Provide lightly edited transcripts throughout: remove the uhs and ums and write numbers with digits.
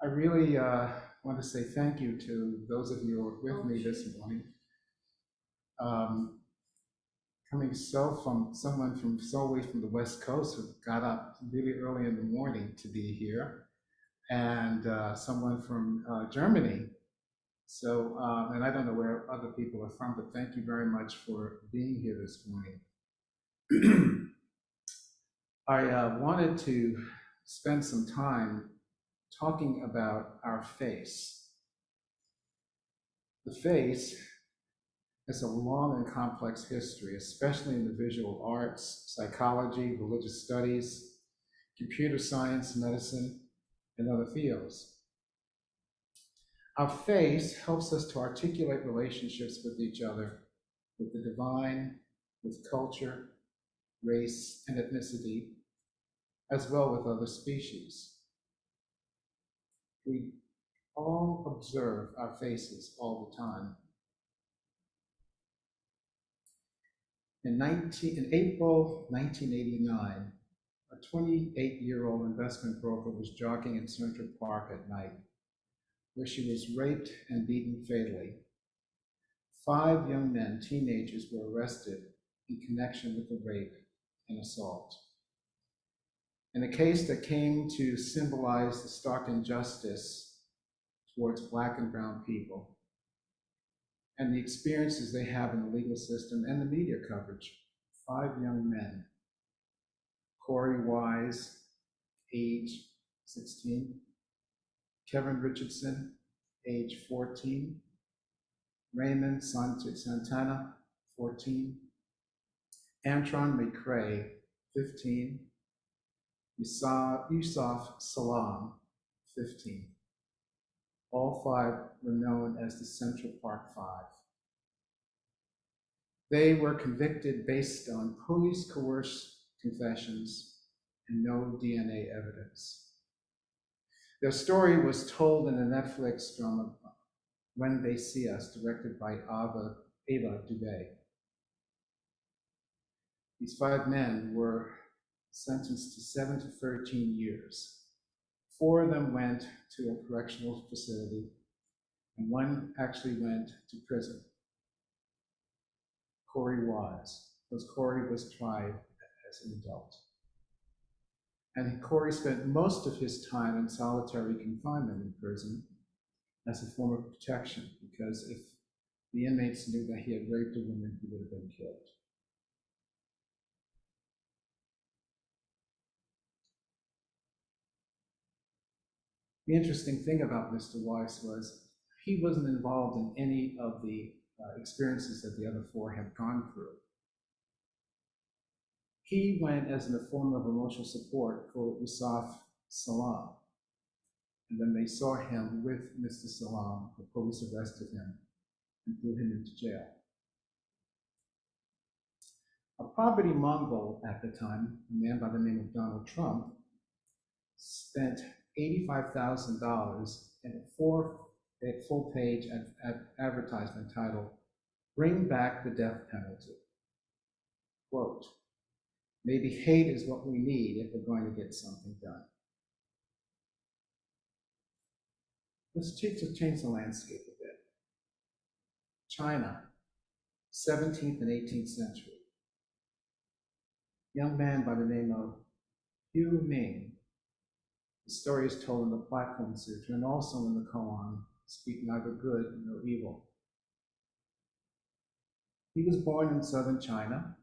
I really want to say thank you to those of you who are with me this morning. Um, Coming from someone from so away from the West Coast who got up really early in the morning to be here, and someone from Germany. So, and I don't know where other people are from, but thank you very much for being here this morning. I wanted to spend some time talking about our face. The face has a long and complex history, especially in the visual arts, psychology, religious studies, computer science, medicine, and other fields. Our face helps us to articulate relationships with each other, with the divine, with culture, race, and ethnicity, as well with other species. We all observe our faces all the time. In April 1989, a 28-year-old investment broker was jogging in Central Park at night, where she was raped and beaten fatally. 5 young men, teenagers, were arrested in connection with the rape and assault. In a case that came to symbolize the stark injustice towards Black and brown people and the experiences they have in the legal system and the media coverage, 5 young men, Corey Wise, age 16, Kevin Richardson, age 14, Raymond Santana, 14, Antron McCrae, 15, Yusuf Salam, 15. All 5 were known as the Central Park 5. They were convicted based on police coerced confessions and no DNA evidence. Their story was told in the Netflix drama When They See Us, directed by Ava DuVey. These 5 men were sentenced to 7 to 13 years. 4 of them went to a correctional facility, and 1 actually went to prison. Corey Wise, because Corey was tried as an adult. And Corey spent most of his time in solitary confinement in prison as a form of protection, because if the inmates knew that he had raped a woman, he would have been killed. The interesting thing about Mr. Weiss was he wasn't involved in any of the experiences that the other 4 had gone through. He went as a form of emotional support for Yusuf Salam. And when they saw him with Mr. Salam, the police arrested him and threw him into jail. A poverty Mongol at the time, a man by the name of Donald Trump, spent $85,000 in a full-page advertisement titled, "Bring Back the Death Penalty." Quote, "Maybe hate is what we need if we're going to get something done." Let's change the landscape a bit. China, 17th and 18th century. Young man by the name of Hu Ming. The story is told in the Platform Sutra and also in the koan, "Speak neither good nor evil." He was born in southern China.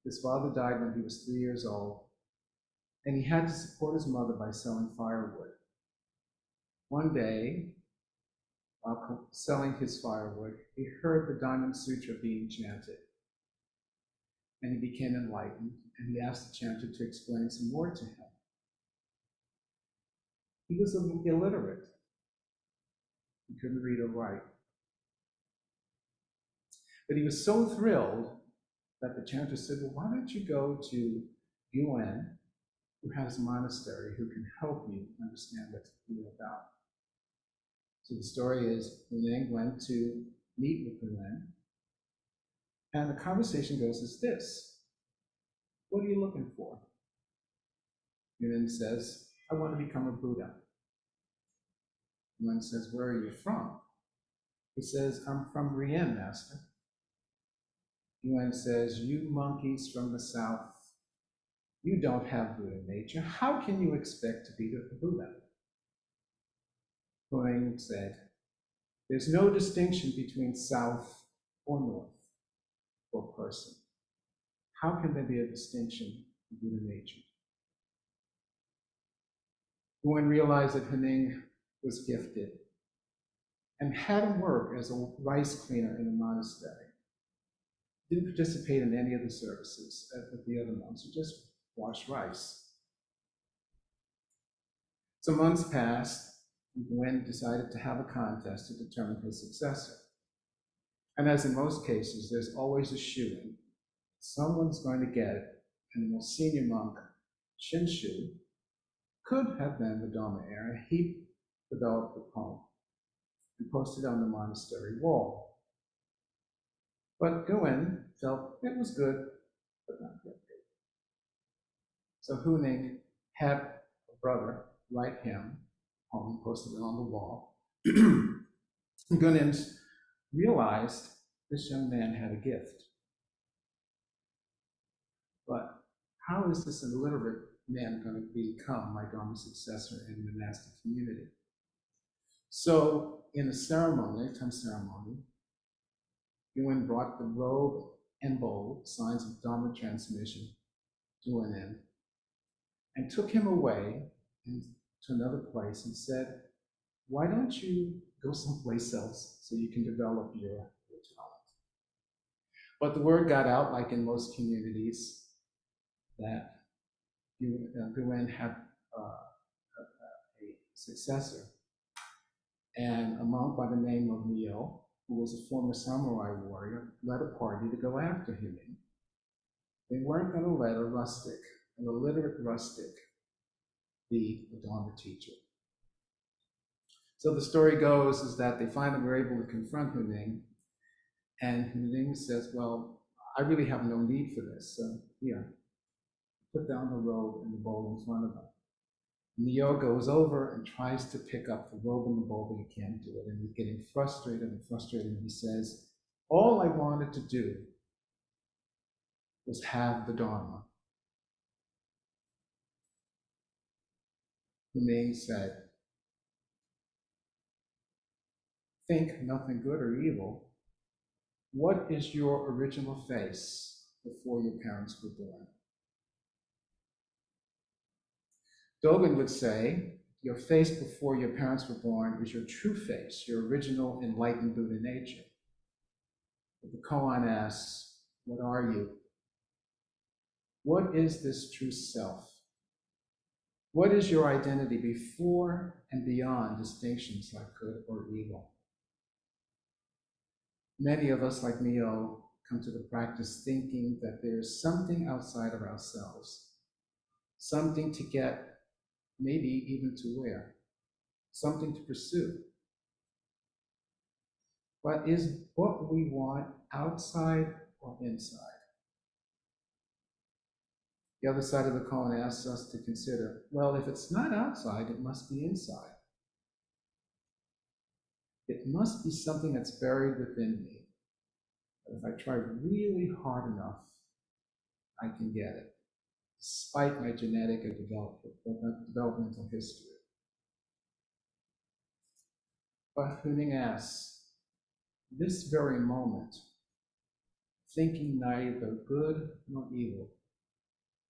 His father died when he was 3 years old, and he had to support his mother by selling firewood. One day, while selling his firewood, he heard the Diamond Sutra being chanted, and he became enlightened, and he asked the chanter to explain some more to him. He was illiterate. He couldn't read or write. But he was so thrilled that the chanter said, "Well, why don't you go to Yuan, who has a monastery, who can help you understand what you're about?" So the story is, Ling went to meet with Yuan, and the conversation goes as this: "What are you looking for?" Yuan says, "I want to become a Buddha." Yuan says, where are you from? He says, I'm from Rien, Master. Yuan says, you monkeys from the south, you don't have Buddha nature. How can you expect to be the Buddha? Huang said, there's no distinction between south or north for a person. How can there be a distinction in Buddha nature? Huang realized that Huning was gifted and had him work as a rice cleaner in the monastery. Didn't participate in any of the services with the other monks, he just washed rice. So months passed, and Wen decided to have a contest to determine his successor. And as in most cases, there's always a shoo-in. Someone's going to get it, and the most senior monk, Shinshu, could have been the Dharma heir. He developed the poem and posted it on the monastery wall. But Guwen felt it was good, but not yet good. So Huning had a brother write him a poem, posted it on the wall. Gunen realized this young man had a gift. But how is this illiterate man going to become my Dharma successor in the monastic community? So in a ceremony, a time ceremony, Yuan brought the robe and bowl, signs of Dharma transmission, to an end, and took him away to another place and said, why don't you go someplace else so you can develop your talent? But the word got out, like in most communities, that Yuan had a successor. And a monk by the name of Mio, who was a former samurai warrior, led a party to go after him. They weren't going to let a rustic, an illiterate rustic, be the Dharma teacher. So the story goes is that they finally were able to confront Huning, and Huning says, well, I really have no need for this, so here, put down the robe and the bowl in front of him. Neo goes over and tries to pick up the robe and the bowl, but he can't do it. And he's getting frustrated and frustrated. And he says, all I wanted to do was have the Dharma. Huning said, think nothing good or evil. What is your original face before your parents were born? Dogen would say, your face before your parents were born is your true face, your original enlightened Buddha nature. But the koan asks, what are you? What is this true self? What is your identity before and beyond distinctions like good or evil? Many of us, like Neo, come to the practice thinking that there's something outside of ourselves, something to get, maybe even to wear, something to pursue. But is what we want outside or inside? The other side of the koan asks us to consider, well, if it's not outside, it must be inside. It must be something that's buried within me. But if I try really hard enough, I can get it, despite my genetic and developmental history. But Huning asks, this very moment, thinking neither good nor evil,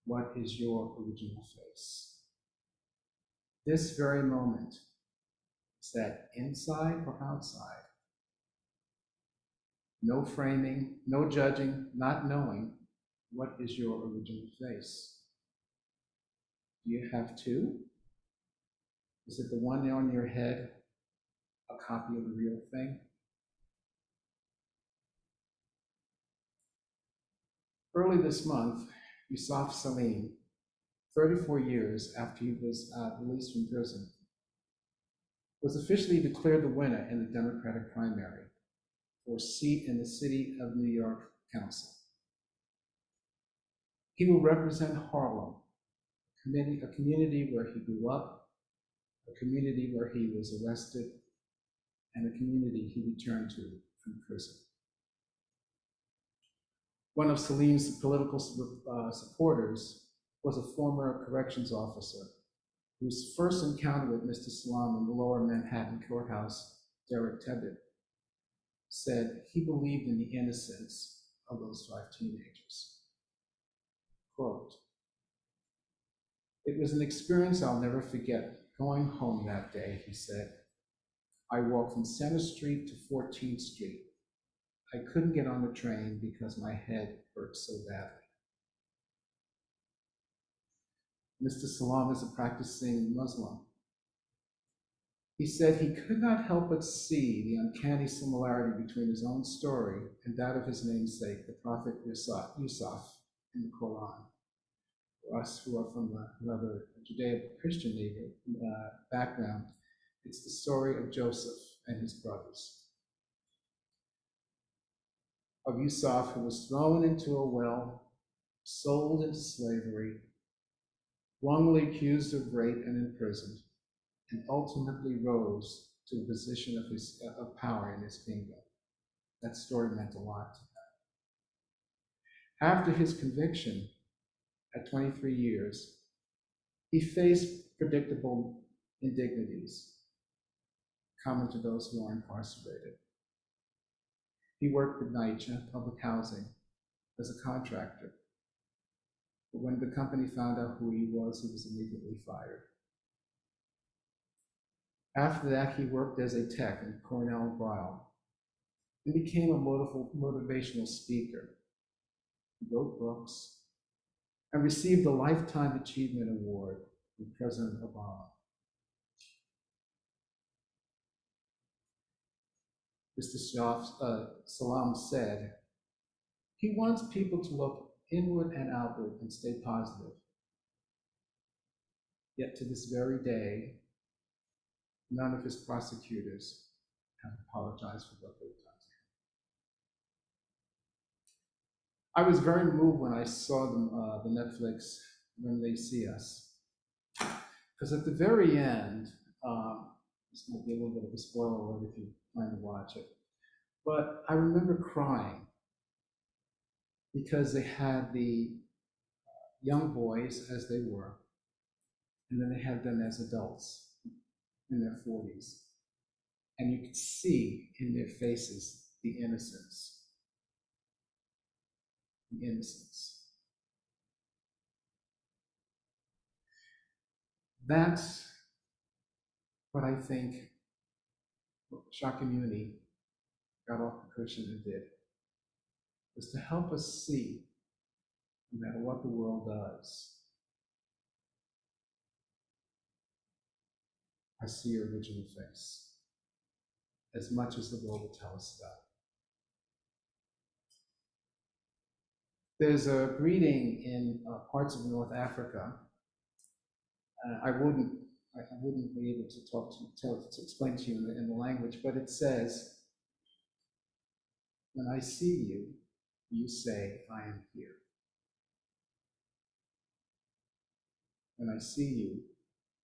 what is your original face? This very moment, is that inside or outside? No framing, no judging, not knowing, what is your original face? Do you have two? Is it the one on your head, a copy of the real thing? Early this month, Yusuf Salim, 34 years after he was released from prison, was officially declared the winner in the Democratic primary for a seat in the City of New York Council. He will represent Harlem, a community where he grew up, a community where he was arrested and the community he returned to from prison. One of Salim's political supporters was a former corrections officer whose first encounter with Mr. Salam in the lower Manhattan courthouse, Derek Tebet, said he believed in the innocence of those 5 teenagers. Quote, "It was an experience I'll never forget. Going home that day," he said, "I walked from Center Street to 14th Street. I couldn't get on the train because my head hurt so badly." Mr. Salam is a practicing Muslim. He said he could not help but see the uncanny similarity between his own story and that of his namesake, the Prophet Yusuf, in the Koran. For us who are from another Judeo-Christian background, it's the story of Joseph and his brothers. Of Yusuf, who was thrown into a well, sold into slavery, wrongly accused of rape and imprisoned, and ultimately rose to a position of power in his kingdom. That story meant a lot to him. After his conviction at 23 years, he faced predictable indignities common to those who are incarcerated. He worked at NYCHA, public housing, as a contractor. But when the company found out who he was immediately fired. After that, he worked as a tech in Cornell Braille and became a motivational speaker. He wrote books and received a Lifetime Achievement Award from President Obama. Mr. Salam said, he wants people to look inward and outward and stay positive. Yet to this very day, none of his prosecutors have apologized for what they've done to him. I was very moved when I saw the Netflix When They See Us, because at the very end, this might be a little bit of a spoiler if you plan to watch it, but I remember crying because they had the young boys as they were, and then they had them as adults in their 40s. And you could see in their faces the innocence. The innocence. That's what I think Shakyamuni got off the cushion and did, was to help us see, no matter what the world does, I see your original face, as much as the world will tell us about. There's a greeting in parts of North Africa. I wouldn't be able to explain to you in the language, but it says, "When I see you, you say, I am here. When I see you,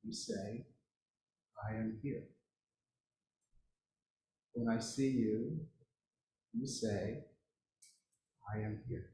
you say, I am here. When I see you, you say, I am here."